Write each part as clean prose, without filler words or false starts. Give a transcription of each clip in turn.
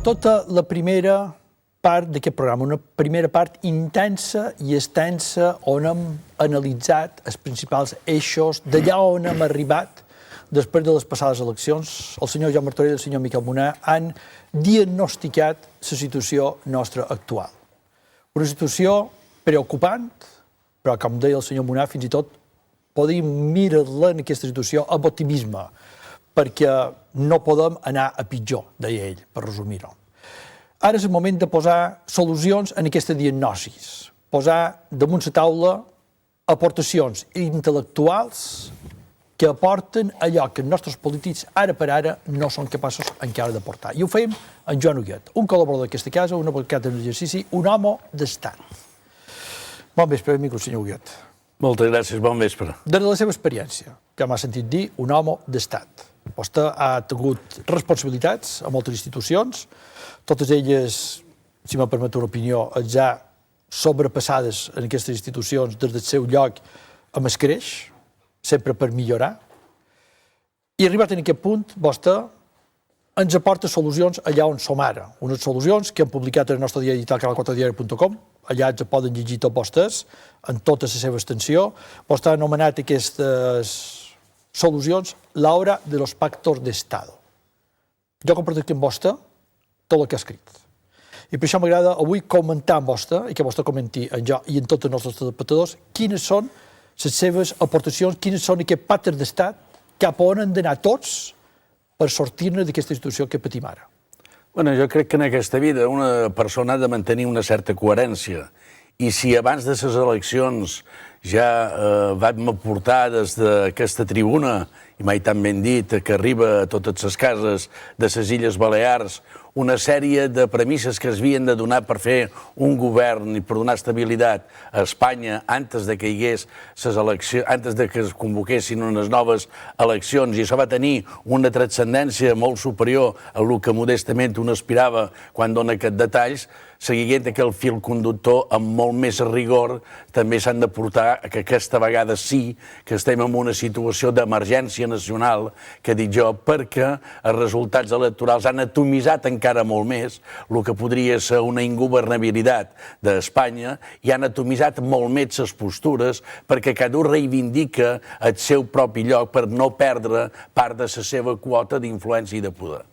tota la primera part d'aquest programa, una primera part intensa i extensa on hem analitzat els principals eixos d'allà on hem arribat després de les passades eleccions. El senyor Joan Martorell i el senyor Miquel Munar han diagnosticat la situació nostra actual. Una situació preocupant, però com deia el senyor Munar, fins i tot podem mirar-la en aquesta situació amb optimisme, perquè no podem anar a pitjor, deia ell, per resumir-ho. Ara és el moment de posar solucions en aquesta diagnosi, posar damunt la taula aportacions intel·lectuals que aporten allò que els nostres polítics ara per ara no són capaços encara d'aportar. I ho fem en Joan Huguet, un col·laborador d'aquesta casa, un advocat en exercici, un home d'estat. Bon vespre, benvingut, senyor Huguet. Moltes gràcies, bon vespre. Des de la seva experiència, que m'ha sentit dir un home d'estat. Vostè ha tingut responsabilitats a moltes institucions, totes elles, si m'ha permet una opinió, ja sobrepassades en aquestes institucions des del seu lloc amb escreix, sempre per millorar. I arribat en aquest punt, vostè ens aporta solucions allà on som ara. Unes solucions que hem publicat en el nostre diari digital, canal4diari.com, allà ens poden llegir tots vostès, en tota la seva extensió. Vostè ha anomenat aquestes solucions l'hora de los pactos d'Estado. Jo comparteixo amb vostè tot el que ha escrit. I per això m'agrada avui comentar amb vostè, i que vostè comenti en jo i en tots els nostres espectadors, quines són les seves aportacions, quines són aquests pactes d'estat cap on han d'anar tots per sortir-ne d'aquesta situació que patim ara. Bueno, jo crec que en aquesta vida una persona ha de mantenir una certa coherència. I si abans de les eleccions ja vam aportar des d'aquesta tribuna, i mai tan ben dit, que arriba a totes les cases de les Illes Balears, una sèrie de premisses que es havien de donar per fer un govern i per donar estabilitat a Espanya antes de que hi hagués les eleccions, antes de que es convoquessin unes noves eleccions, i això va tenir una transcendència molt superior a el que modestament un aspirava quan dona aquests detalls, seguint aquell fil conductor amb molt més rigor, també s'han de portar que aquesta vegada sí que estem en una situació d'emergència nacional, que dic jo, perquè els resultats electorals han atomitzat encara molt més el que podria ser una ingovernabilitat d'Espanya i han atomitzat molt més les postures perquè cada un reivindica el seu propi lloc per no perdre part de la seva quota d'influència i de poder.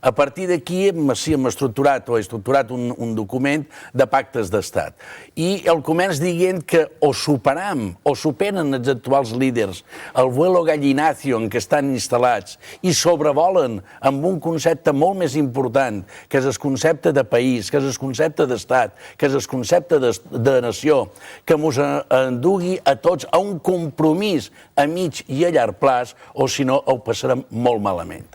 A partir d'aquí hem estructurat un document de pactes d'estat. I el començ dient que o superam o superen els actuals líders el vuelo gallinacio en què estan instal·lats i sobrevolen amb un concepte molt més important, que és el concepte de país, que és el concepte d'estat, que és el concepte de nació, que ens endugui a tots a un compromís a mig i a llarg plaç, o si no ho passarem molt malament.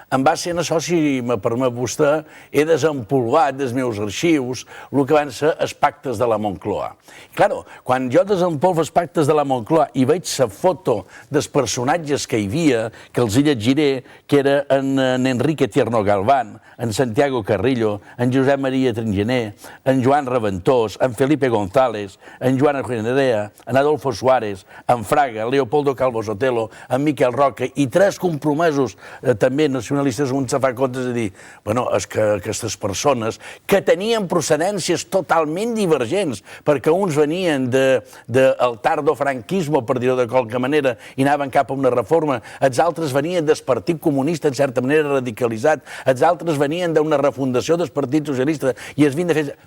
En base a això, si me permet vostè, he desempolvat dels meus arxius el que van ser els pactes de la Moncloa. Claro, quan jo desempolvo els pactes de la Moncloa i veig la foto dels personatges que hi havia, que els llegiré, que era en Enrique Tierno Galván, en Santiago Carrillo, en Josep Maria Tringener, en Joan Reventós, en Felipe González, en Joan Argenedea, en Adolfo Suárez, en Fraga, Leopoldo Calvo Sotelo, en Miquel Roca i tres compromesos també nacionalistes, on se fa comptes de dir, bueno, és que aquestes persones que tenien procedències totalment divergents, perquè uns venien del tardofranquisme, per dir-ho de qualque manera, i anaven cap a una reforma, els altres venien del Partit Comunista, en certa manera radicalitzat, els altres venien d'una refundació del Partit Socialista, i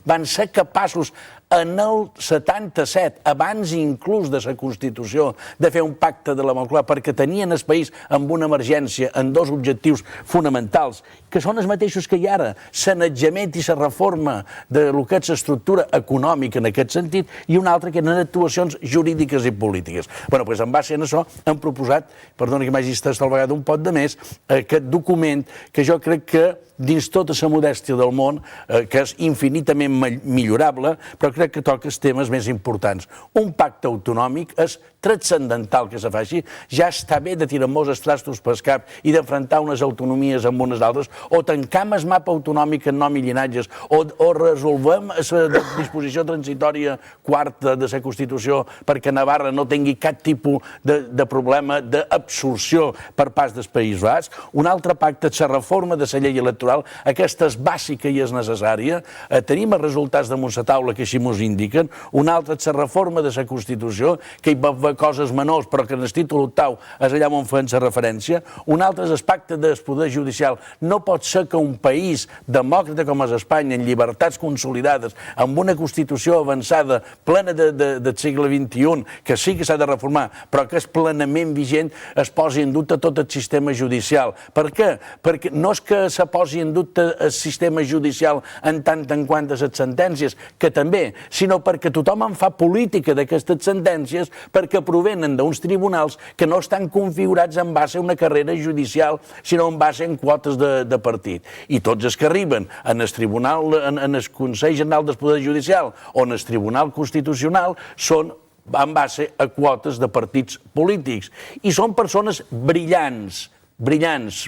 van ser capaços en el 77, abans inclús de la Constitució, de fer un pacte de la Moncloa, perquè tenien el país amb una emergència, en dos objectius fonamentals, que són els mateixos que hi ha ara, sanejament i la reforma de lo que és l'estructura econòmica en aquest sentit, i una altra que eren actuacions jurídiques i polítiques. Bé, doncs en base a això hem proposat, perdona que m'hagi estat tal vegada un pot de més, aquest document que jo crec que dins tota la modèstia del món, que és infinitament millorable, però crec que toca els temes més importants. Un pacte autonòmic és transcendental que se faci, ja està bé de tirar molts els trastos pel cap i d'enfrontar unes autonomies amb unes altres, o tancam el mapa autonòmic en nom i llinatges, o resolvem la disposició transitòria quarta de la Constitució perquè Navarra no tingui cap tipus de problema d'absorció per part dels Països Bascs. Un altre pacte és la reforma de la llei electoral electoral, aquesta és bàsica i és necessària. Tenim els resultats damunt la taula que així ens indiquen. Una altra és la reforma de la Constitució, que hi va haver coses menors, però que en el títol octau és allà on feien la referència. Un altre és el pacte del poder judicial. No pot ser que un país demòcrata com és Espanya, en llibertats consolidades, amb una Constitució avançada, plena del segle XXI, que sí que s'ha de reformar, però que és plenament vigent, es posi en dubte tot el sistema judicial. Per què? Perquè no és que se posi en dubte el sistema judicial en tant en quant a les sentències, que també, sinó perquè tothom en fa política d'aquestes sentències perquè provenen d'uns tribunals que no estan configurats en base a una carrera judicial, sinó en base a quotes de partit. I tots els que arriben en el Tribunal, en el Consell General del Poder Judicial o en el Tribunal Constitucional són en base a quotes de partits polítics. I són persones brillants,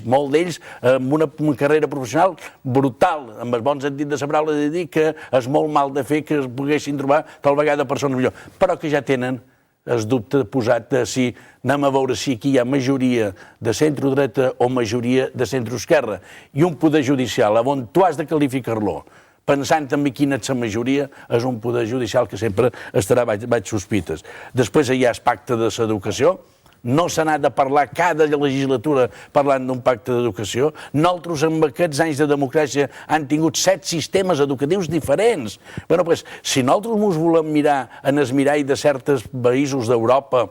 molt d'ells amb una carrera professional brutal, amb el bon sentit de la paraula, de dir que és molt mal de fer que es poguessin trobar tal vegada persones millor, però que ja tenen el dubte posat de si anem a veure si aquí hi ha majoria de centre-dreta o majoria de centre-esquerra. I un poder judicial on tu has de qualificar-lo pensant en quina és la majoria, és un poder judicial que sempre estarà baix sospites. Després hi ha el pacte de l'educació. No se n'ha de parlar cada legislatura parlant d'un pacte d'educació. Nosaltres, amb aquests anys de democràcia, han tingut 7 sistemes educatius diferents. Bé, doncs, si nosaltres ens volem mirar en el mirall de certs països d'Europa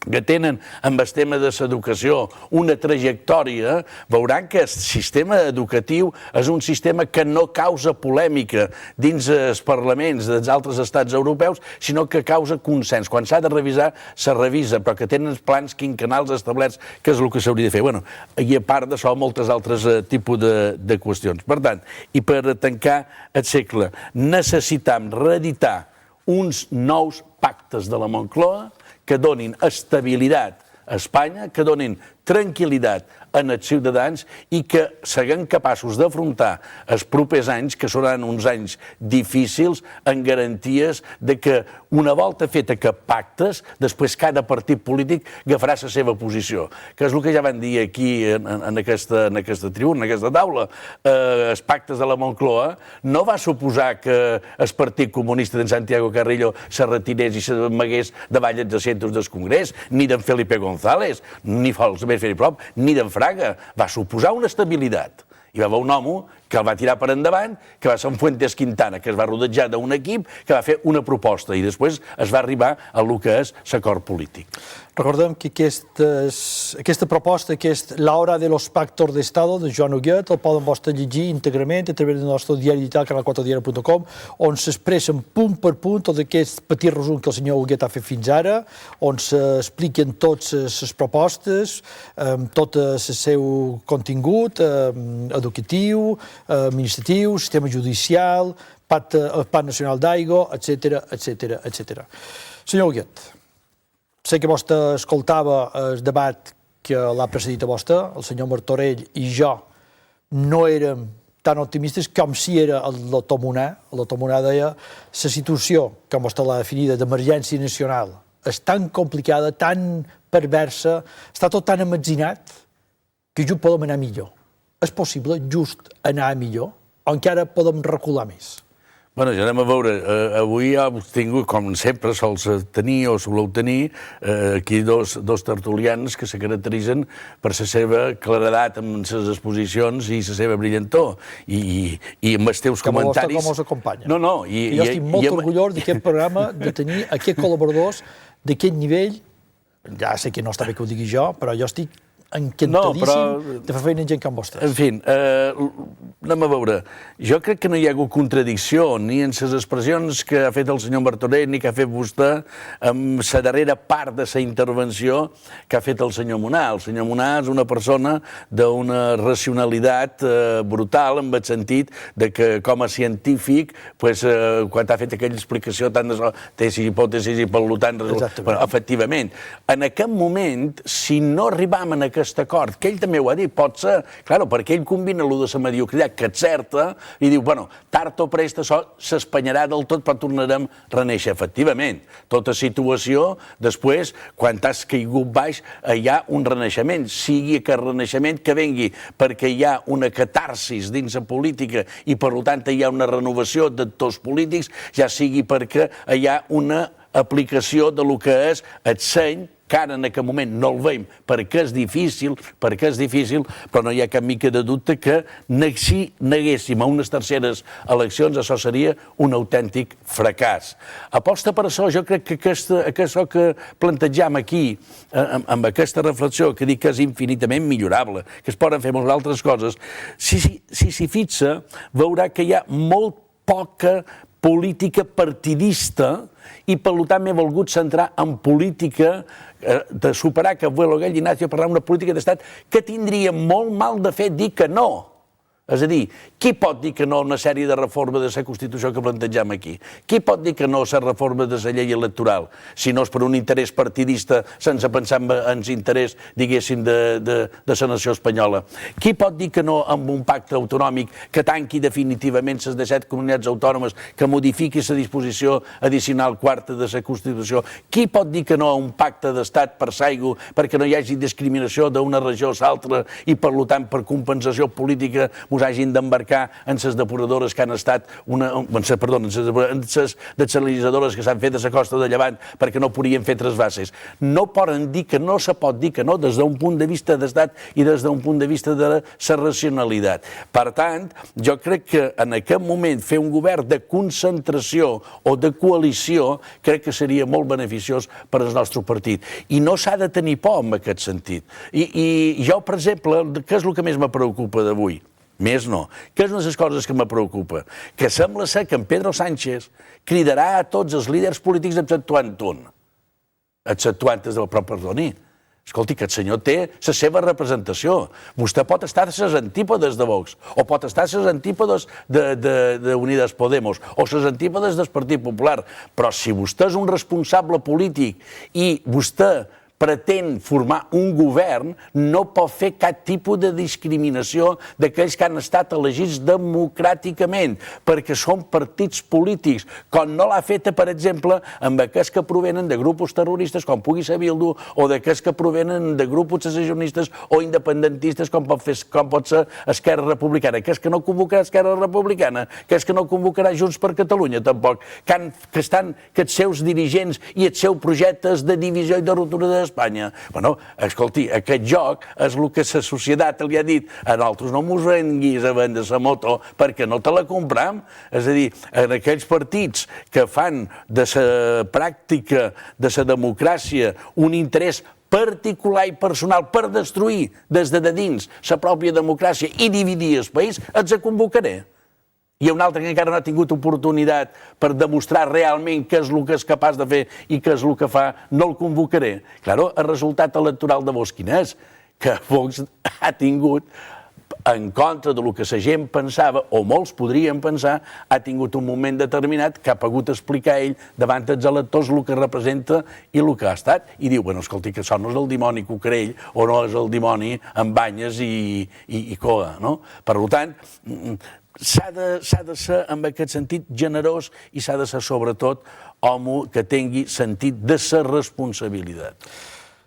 que tenen amb el tema de l'educació una trajectòria, veuran que el sistema educatiu és un sistema que no causa polèmica dins els parlaments dels altres estats europeus, sinó que causa consens. Quan s'ha de revisar, se revisa, però que tenen plans quinquennals establerts, que és el que s'hauria de fer. Bueno, i a part d'això, moltes altres tipus de qüestions. Per tant, i per tancar el segle, necessitam reeditar uns nous pactes de la Moncloa que donin estabilitat a Espanya, que donin tranquil·litat als ciutadans i que siguem capaços d'afrontar els propers anys, que seran uns anys difícils, en garanties de que una volta feta que pactes, després cada partit polític agafarà la seva posició. Que és el que ja van dir aquí en aquesta tribuna, en aquesta taula. Els pactes de la Moncloa no va suposar que el Partit Comunista d'en Santiago Carrillo se retirés i s'amagués davall els assentos del Congrés, ni d'en Felipe González, ni Felipe Prop, ni d'en Fraga. Va suposar una estabilitat. Hi va haver un home que el va tirar per endavant, que va ser en Fuentes Quintana, que es va rodejar d'un equip que va fer una proposta i després es va arribar a lo que és l'acord polític. Recordem que aquesta proposta, La hora de los pactos de Estado, de Joan Huguet, el poden vostre llegir íntegrament a través del nostre diari digital, canal4diari.com, on s'expressen punt per punt tot aquest petit resum que el senyor Huguet ha fet fins ara, on s'expliquen totes les propostes, tot el seu contingut educatiu, administratiu, sistema judicial, Pacte Nacional d'Aigua, etc. Senyor Huguet, sé que vostè escoltava el debat que l'ha precedit a vostè, el senyor Martorell i jo no érem tan optimistes com si era el doctor Munà. El doctor Munà deia la situació, com vostè l'ha definida, d'emergència nacional, és tan complicada, tan perversa, està tot tan ametzinat que just podem anar millor. És possible just anar millor o encara podem recular més? Bé, ja anem a veure. Avui he tingut, com sempre sols tenir o soleu tenir, aquí dos tertulians que se caracteritzen per la seva claredat en les exposicions i la seva brillantor. I amb els teus comentaris... Com us acompanya. No. Jo estic molt orgullós d'aquest programa, de tenir aquests col·laboradors d'aquest nivell. Ja sé que no està bé que ho digui jo, però jo estic encantadíssim de fer feina gent com vostès. En fi, anem a veure. Jo crec que no hi ha hagut contradicció ni en les expressions que ha fet el senyor Martorell ni que ha fet vostè amb la darrera part de la intervenció que ha fet el senyor Munà. El senyor Munà és una persona d'una racionalitat brutal en el sentit que com a científic, quan ha fet aquella explicació tant de tesis, hipòtesis i per tant, efectivament, en aquest moment, si no arribam en aquest aquest acord, que ell també ho ha dit, pot ser, claro, perquè ell combina allò de la mediocritat, que és certa, i diu, bueno, tard o prest això s'espanyarà del tot, però tornarem a reneixer. Efectivament, tota situació, després, quan t'has caigut baix, hi ha un renaixement, sigui aquest renaixement que vengui perquè hi ha una catarsis dins la política i, per tant, hi ha una renovació d'actors polítics, ja sigui perquè hi ha una aplicació de lo que és el seny, que ara en aquest moment no el veiem perquè és difícil, però no hi ha cap mica de dubte que si neguéssim a unes terceres eleccions, això seria un autèntic fracàs. Aposta per això, jo crec que això que plantejam aquí, amb aquesta reflexió, que dic que és infinitament millorable, que es poden fer moltes altres coses, si s'hi fixa, veurà que hi ha molt poca política partidista i, per tant, m'he volgut centrar en política de superar, que vuelo aquell Ignacio, parlar d'una política d'estat que tindria molt mal de fer dir que no. És a dir, qui pot dir que no a una sèrie de reformes de la Constitució que plantegem aquí? Qui pot dir que no a la reforma de la llei electoral, si no és per un interès partidista sense pensar en l'interès, diguéssim, de la nació espanyola? Qui pot dir que no amb un pacte autonòmic que tanqui definitivament les 17 comunitats autònomes, que modifiqui la disposició addicional quarta de la Constitució? Qui pot dir que no a un pacte d'estat per s'aigua perquè no hi hagi discriminació d'una regió a l'altra i, per tant, per compensació política ens hagin d'embarcar en les depuradores que han estat, en les desalinitzadores que s'han fet a la costa de Llevant perquè no podien fer trasbasses. No poden dir que no, se pot dir que no des d'un punt de vista d'estat i des d'un punt de vista de la racionalitat. Per tant, jo crec que en aquest moment fer un govern de concentració o de coalició crec que seria molt beneficiós per al nostre partit. I no s'ha de tenir por en aquest sentit. I jo, per exemple, què és el que més me preocupa d'avui? Més no. Què és una de les coses que me preocupa? Que sembla ser que en Pedro Sánchez cridarà a tots els líders polítics exceptuant un. Exceptuant els del propi Perdoni. Escolti, que el senyor té la seva representació. Vostè pot estar a les antípodes de Vox, o pot estar a les antípodes d'Unidas Podemos, o a les antípodes del Partit Popular, però si vostè és un responsable polític i vostè pretén formar un govern, no pot fer cap tipus de discriminació d'aquells que han estat elegits democràticament, perquè són partits polítics, com no l'ha fet, per exemple, amb aquests que provenen de grups terroristes, com pugui ser Bildu, o d'aquests que provenen de grups secessionistes o independentistes, com pot ser Esquerra Republicana. Que és que no convocarà Esquerra Republicana, que és que no convocarà Junts per Catalunya, tampoc, que els seus dirigents i els seus projectes de divisió i de ruptura d'Espanya. Bueno, escolti, aquest joc és el que la societat li ha dit: a nosaltres no mos venguis a vendre la moto perquè no te la compram. És a dir, en aquells partits que fan de la pràctica de la democràcia un interès particular i personal per destruir des de dins la pròpia democràcia i dividir el país, els convocaré. Hi ha un altre que encara no ha tingut oportunitat per demostrar realment què és el que és capaç de fer i què és el que fa, no el convocaré. Claro, el resultat electoral de Vox quin és? Que Vox ha tingut, en contra del que la gent pensava, o molts podrien pensar, ha tingut un moment determinat que ha pogut explicar ell davant dels electors el que representa i el que ha estat. I diu, bueno, escolti, que això no és el dimoni cucarell o no és el dimoni amb banyes i coa, no? Per tant, s'ha de ser, en aquest sentit, generós i s'ha de ser, sobretot, home que tingui sentit de la responsabilitat.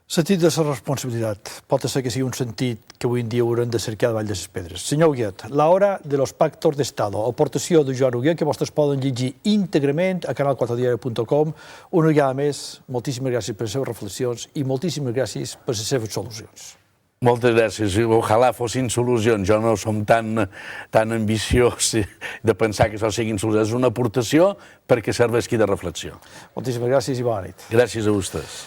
Sentit de la responsabilitat. Pot ser que sigui un sentit que avui en dia haurem de cercar davall de les pedres. Senyor Huguet, la hora de los pactos d'Estado, aportació de Joan Huguet, que vostès poden llegir íntegrament a canal4diario.com. Una vegada més, moltíssimes gràcies per les seves reflexions i moltíssimes gràcies per les seves solucions. Moltes gràcies. Ojalà fossin solucions. Jo no som tan ambiciós de pensar que això siguin solucions. És una aportació perquè serveixi de reflexió. Moltíssimes gràcies i bona nit. Gràcies a vostès.